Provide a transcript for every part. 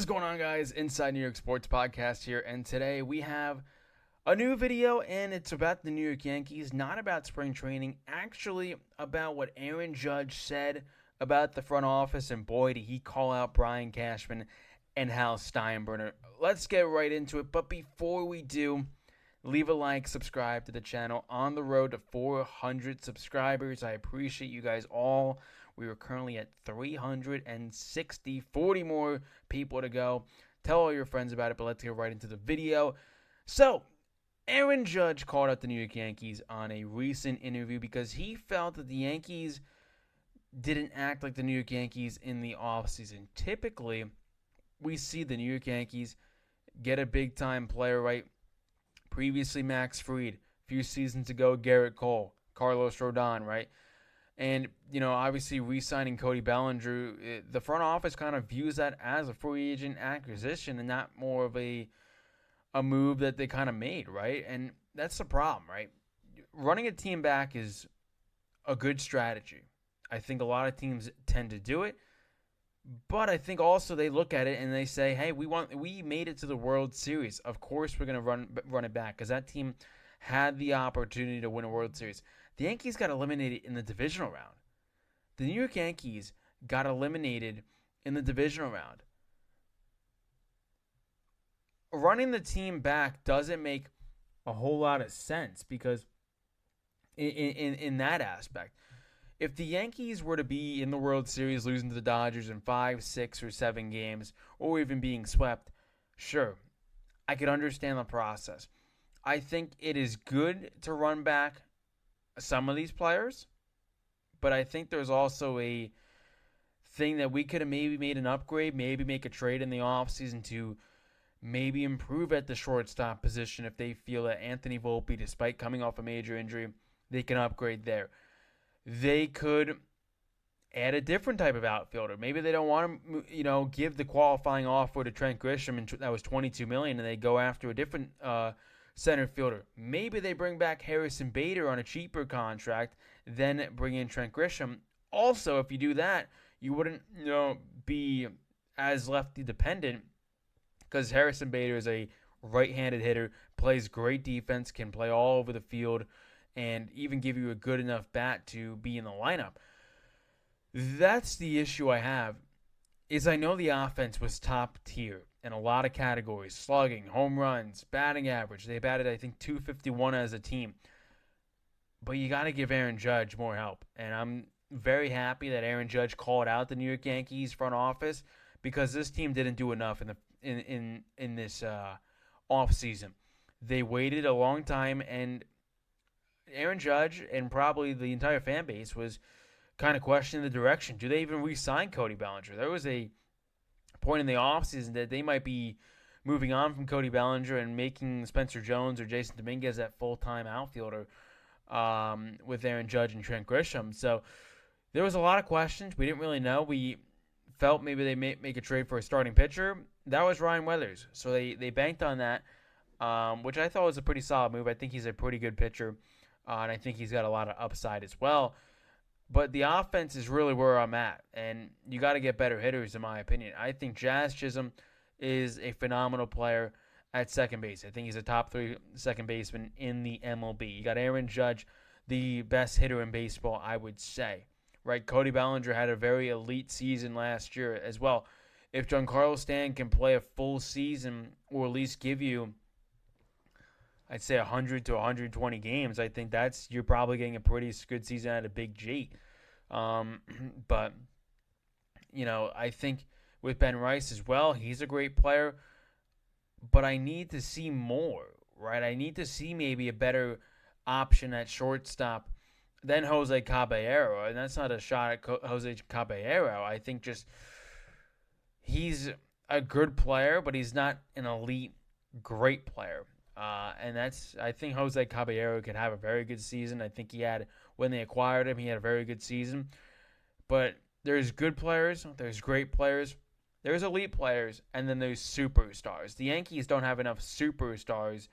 What is going on, guys? Inside New York Sports Podcast here, and today we have a new video, and it's about the New York Yankees, not about spring training, actually about what Aaron Judge said about the front office, and boy, did he call out Brian Cashman and Hal Steinbrenner. Let's get right into it, but before we do, leave a like, subscribe to the channel. On the road to 400 subscribers. I appreciate you guys all. We are currently at 360, 40 more people to go. Tell all your friends about it, but let's get right into the video. So, Aaron Judge called out the New York Yankees on a recent interview because he felt that the Yankees didn't act like the New York Yankees in the offseason. Typically, we see the New York Yankees get a big-time player, right? Previously, Max Fried. A few seasons ago, Garrett Cole, Carlos Rodon, right? And, obviously re-signing Cody Bellinger, the front office kind of views that as a free agent acquisition and not more of a move that they kind of made, right? And that's the problem, right? Running a team back is a good strategy. I think a lot of teams tend to do it. But I think also they look at it and they say, hey, we made it to the World Series. Of course we're going to run it back because that team had the opportunity to win a World Series. The Yankees got eliminated in the divisional round. The New York Yankees got eliminated in the divisional round. Running the team back doesn't make a whole lot of sense because in that aspect, if the Yankees were to be in the World Series losing to the Dodgers in 5, 6, or 7 games, or even being swept, sure, I could understand the process. I think it is good to run back some of these players, but I think there's also a thing that we could have maybe made an upgrade, maybe make a trade in the offseason to maybe improve at the shortstop position if they feel that Anthony Volpe, despite coming off a major injury, they can upgrade there. They could add a different type of outfielder. Maybe they don't want to, give the qualifying offer to Trent Grisham, and that was $22 million, and they go after a different center fielder. Maybe they bring back Harrison Bader on a cheaper contract, then bring in Trent Grisham. Also, if you do that, you wouldn't, be as lefty dependent because Harrison Bader is a right-handed hitter, plays great defense, can play all over the field, and even give you a good enough bat to be in the lineup. That's the issue I have, is I know the offense was top tier in a lot of categories. Slugging, home runs, batting average. They batted, I think, .251 as a team. But you got to give Aaron Judge more help. And I'm very happy that Aaron Judge called out the New York Yankees front office because this team didn't do enough in this offseason. They waited a long time, and Aaron Judge and probably the entire fan base was kind of questioning the direction. Do they even re-sign Cody Bellinger? There was a point in the offseason that they might be moving on from Cody Bellinger and making Spencer Jones or Jason Dominguez that full-time outfielder with Aaron Judge and Trent Grisham. So there was a lot of questions. We didn't really know. We felt maybe they may make a trade for a starting pitcher. That was Ryan Weathers. So they banked on that, which I thought was a pretty solid move. I think he's a pretty good pitcher. And I think he's got a lot of upside as well. But the offense is really where I'm at. And you got to get better hitters, in my opinion. I think Jazz Chisholm is a phenomenal player at second base. I think he's a top 3 second baseman in the MLB. You got Aaron Judge, the best hitter in baseball, I would say. Right? Cody Bellinger had a very elite season last year as well. If Giancarlo Stanton can play a full season or at least give you, I'd say 100 to 120 games, I think you're probably getting a pretty good season out of Big G. But, I think with Ben Rice as well, he's a great player. But I need to see more, right? I need to see maybe a better option at shortstop than Jose Caballero. And that's not a shot at Jose Caballero. I think just he's a good player, but he's not an elite, great player. And I think Jose Caballero could have a very good season. I think when they acquired him, he had a very good season. But there's good players, there's great players, there's elite players, and then there's superstars. The Yankees don't have enough superstars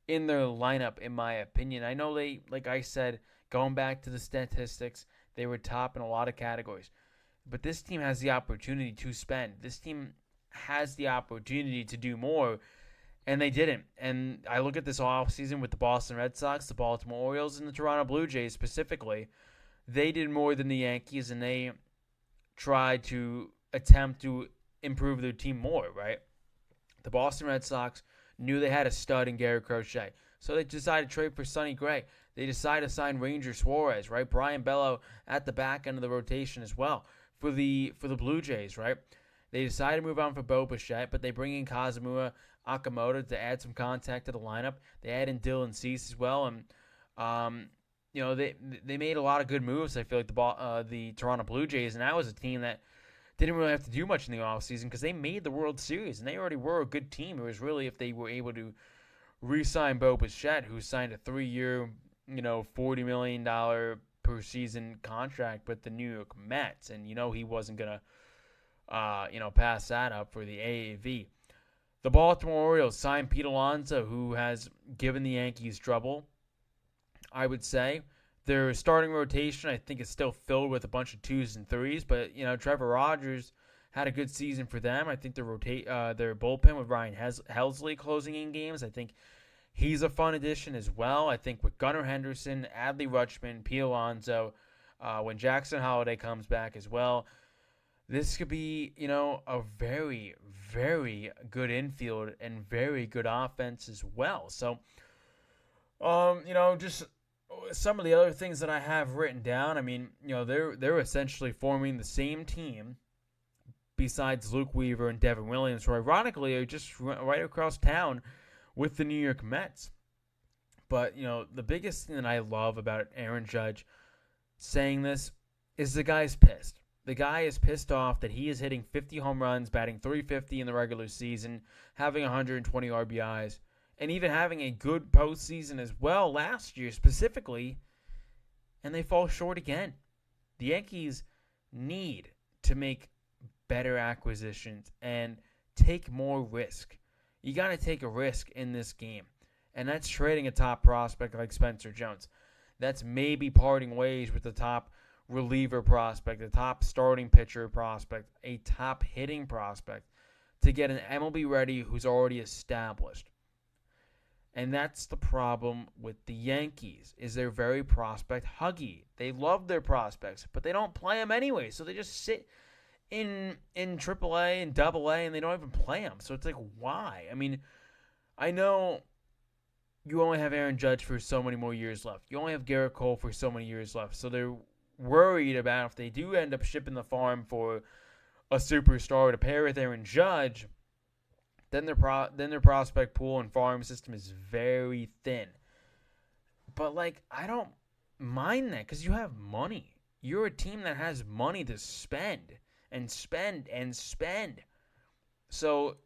in their lineup, in my opinion. I know they, like I said, going back to the statistics, they were top in a lot of categories. But this team has the opportunity to spend. This team has the opportunity to do more, and they didn't. And I look at this offseason with the Boston Red Sox, the Baltimore Orioles, and the Toronto Blue Jays specifically. They did more than the Yankees, and they tried to attempt to improve their team more, right? The Boston Red Sox knew they had a stud in Garrett Crochet, so they decided to trade for Sonny Gray. They decided to sign Ranger Suarez, right? Brian Bello at the back end of the rotation as well for the Blue Jays, right? They decided to move on for Bo Bichette, but they bring in Kazumura Akamoto to add some contact to the lineup. They add in Dylan Cease as well, and they made a lot of good moves. I feel like the Toronto Blue Jays, and that was a team that didn't really have to do much in the offseason because they made the World Series, and they already were a good team. It was really if they were able to re-sign Bo Bichette, who signed a 3-year, $40 million per season contract with the New York Mets, and he wasn't gonna, pass that up for the AAV. The Baltimore Orioles signed Pete Alonso, who has given the Yankees trouble. I would say their starting rotation, I think, is still filled with a bunch of 2s and 3s, but Trevor Rogers had a good season for them. I think their bullpen with Ryan Helsley closing in games, I think he's a fun addition as well. I think with Gunnar Henderson, Adley Rutschman, Pete Alonso, when Jackson Holliday comes back as well, this could be, a very, very good infield and very good offense as well. So, just some of the other things that I have written down. I mean, they're essentially forming the same team besides Luke Weaver and Devin Williams, who ironically are just right across town with the New York Mets. But, the biggest thing that I love about Aaron Judge saying this is the guy's pissed. The guy is pissed off that he is hitting 50 home runs, batting .350 in the regular season, having 120 RBIs, and even having a good postseason as well last year specifically, and they fall short again. The Yankees need to make better acquisitions and take more risk. You got to take a risk in this game, and that's trading a top prospect like Spencer Jones. That's maybe parting ways with the top reliever prospect, the top starting pitcher prospect, a top hitting prospect to get an MLB ready who's already established. And that's the problem with the Yankees, is they're very prospect huggy. They love their prospects, but they don't play them anyway. So they just sit in AAA and AA, and they don't even play them. So it's like, why? I mean, I know you only have Aaron Judge for so many more years left. You only have Garrett Cole for so many years left. So they're worried about if they do end up shipping the farm for a superstar to pair with Aaron Judge, then their prospect pool and farm system is very thin. But, I don't mind that because you have money. You're a team that has money to spend and spend and spend. So,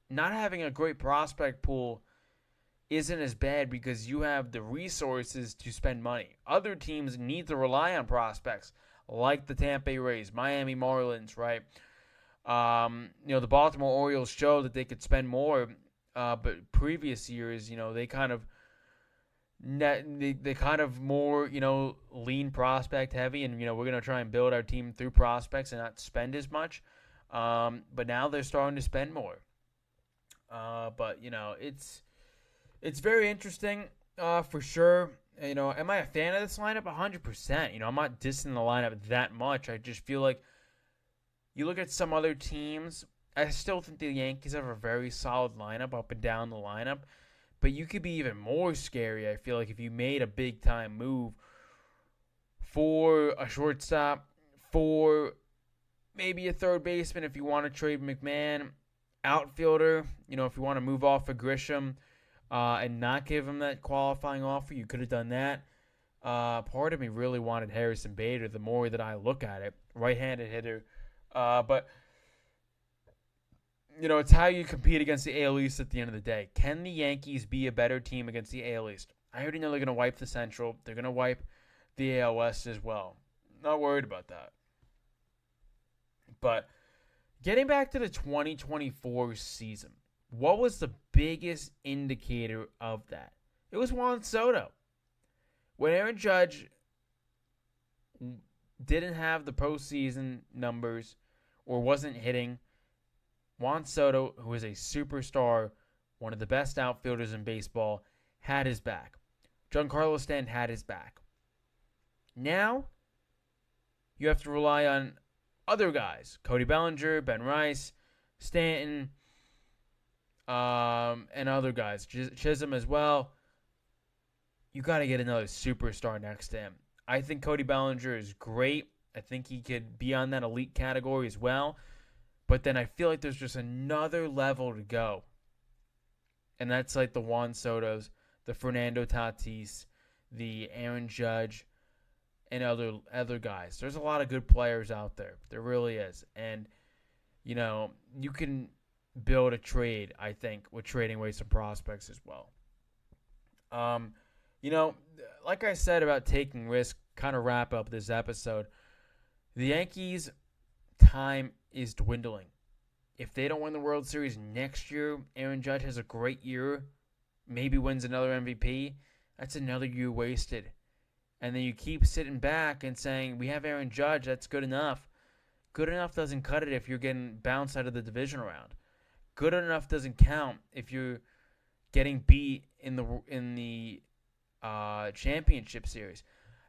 not having a great prospect pool isn't as bad because you have the resources to spend money. Other teams need to rely on prospects, like the Tampa Bay Rays, Miami Marlins, right? The Baltimore Orioles show that they could spend more, but previous years, they kind of more, lean prospect heavy, and we're gonna try and build our team through prospects and not spend as much. But now they're starting to spend more. But it's very interesting, for sure. Am I a fan of this lineup? 100%. I'm not dissing the lineup that much. I just feel like you look at some other teams, I still think the Yankees have a very solid lineup up and down the lineup, but you could be even more scary, I feel like, if you made a big-time move for a shortstop, for maybe a third baseman if you want to trade McMahon, outfielder, if you want to move off of Grisham and not give him that qualifying offer, you could have done that. Part of me really wanted Harrison Bader the more that I look at it. Right-handed hitter. But, it's how you compete against the AL East at the end of the day. Can the Yankees be a better team against the AL East? I already know they're going to wipe the Central. They're going to wipe the AL West as well. Not worried about that. But getting back to the 2024 season, what was the biggest indicator of that? It was Juan Soto. When Aaron Judge didn't have the postseason numbers or wasn't hitting, Juan Soto, who is a superstar, one of the best outfielders in baseball, had his back. Giancarlo Stanton had his back. Now, you have to rely on other guys. Cody Bellinger, Ben Rice, Stanton, and other guys. Chisholm as well. You got to get another superstar next to him. I think Cody Bellinger is great. I think he could be on that elite category as well. But then I feel like there's just another level to go. And that's like the Juan Sotos, the Fernando Tatis, the Aaron Judge, and other guys. There's a lot of good players out there. There really is. And, you know, you can build a trade, I think, with trading away some prospects as well. You know, like I said about taking risks, kind of wrap up this episode, the Yankees' time is dwindling. If they don't win the World Series next year, Aaron Judge has a great year, maybe wins another MVP, that's another year wasted. And then you keep sitting back and saying, we have Aaron Judge, that's good enough. Good enough doesn't cut it if you're getting bounced out of the division round. Good enough doesn't count if you're getting beat in the championship series.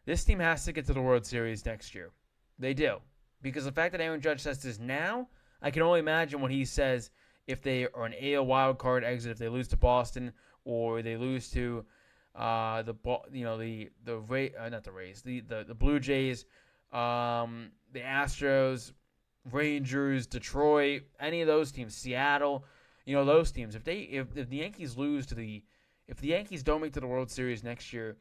This team has to get to the World Series next year. They do. Because the fact that Aaron Judge says this now, I can only imagine what he says if they are an AL wild card exit, if they lose to Boston or they lose to the Blue Jays, the Astros, Rangers, Detroit, any of those teams, Seattle, those teams. If the Yankees if the Yankees don't make to the World Series next year,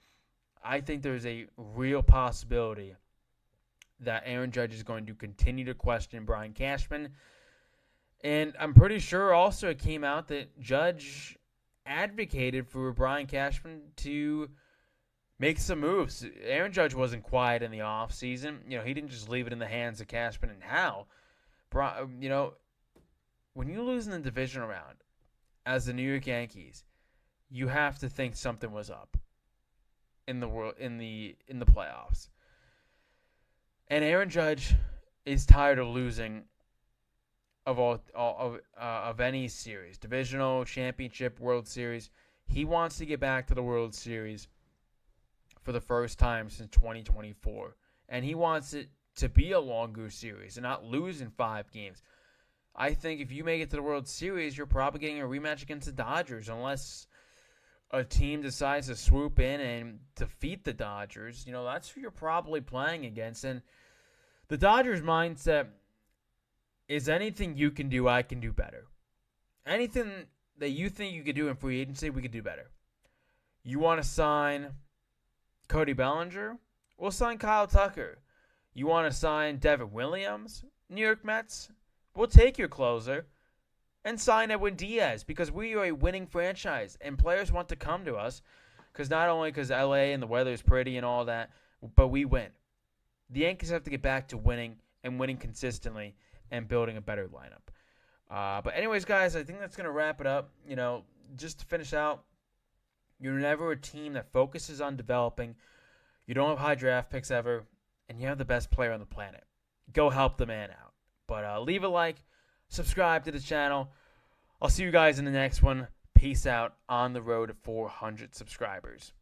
I think there's a real possibility that Aaron Judge is going to continue to question Brian Cashman. And I'm pretty sure also it came out that Judge advocated for Brian Cashman to make some moves. Aaron Judge wasn't quiet in the offseason. He didn't just leave it in the hands of Cashman and Howe. When you lose in the division round as the New York Yankees, you have to think something was up in the playoffs. And Aaron Judge is tired of losing of any series, divisional, championship, World Series. He wants to get back to the World Series for the first time since 2024, and he wants it to be a longer series and not lose in 5 games. I think if you make it to the World Series, you're probably getting a rematch against the Dodgers, unless a team decides to swoop in and defeat the Dodgers. That's who you're probably playing against. And the Dodgers' mindset is anything you can do, I can do better. Anything that you think you could do in free agency, we could do better. You want to sign Cody Bellinger? We'll sign Kyle Tucker. You want to sign Devin Williams? New York Mets? We'll take your closer and sign Edwin Diaz, because we are a winning franchise and players want to come to us not only because LA and the weather is pretty and all that, but we win. The Yankees have to get back to winning and winning consistently and building a better lineup. But anyways, guys, I think that's going to wrap it up. Just to finish out, you're never a team that focuses on developing. You don't have high draft picks ever, and you have the best player on the planet. Go help the man out. But leave a like, subscribe to the channel. I'll see you guys in the next one. Peace out on the road to 400 subscribers.